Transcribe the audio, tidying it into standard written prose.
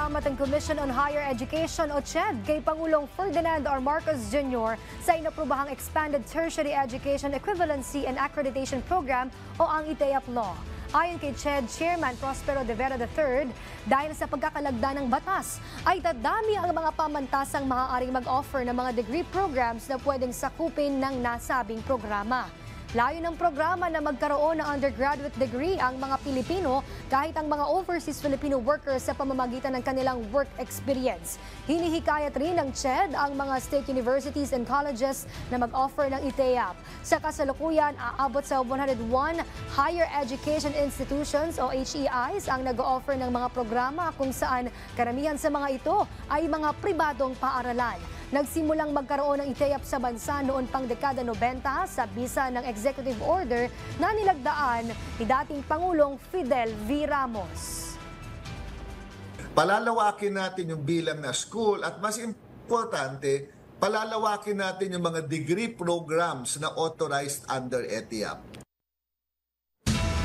Nagpasalamat ang Commission on Higher Education o CHED kay Pangulong Ferdinand R. Marcos Jr. sa inaprubahang Expanded Tertiary Education Equivalency and Accreditation Program o ang ITEAP Law. Ayon kay CHED Chairman Prospero de Vera III, dahil sa pagkakalagda ng batas, ay dadami ang mga pamantasang maaaring mag-offer ng mga degree programs na pwedeng sakupin ng nasabing programa. Layo ng programa na magkaroon ng undergraduate degree ang mga Pilipino kahit ang mga overseas Filipino workers sa pamamagitan ng kanilang work experience. Hinihikayat rin ng CHED ang mga state universities and colleges na mag-offer ng ITEAP. Sa kasalukuyan, aabot sa 101 higher education institutions o HEIs ang nag-offer ng mga programa kung saan karamihan sa mga ito ay mga pribadong paaralan. Nagsimulang magkaroon ng ITEAP sa bansa noon pang dekada 90 sa bisa ng executive order na nilagdaan ni dating Pangulong Fidel V. Ramos. Palalawakin natin yung bilang na school at mas importante, palalawakin natin yung mga degree programs na authorized under ITEAP.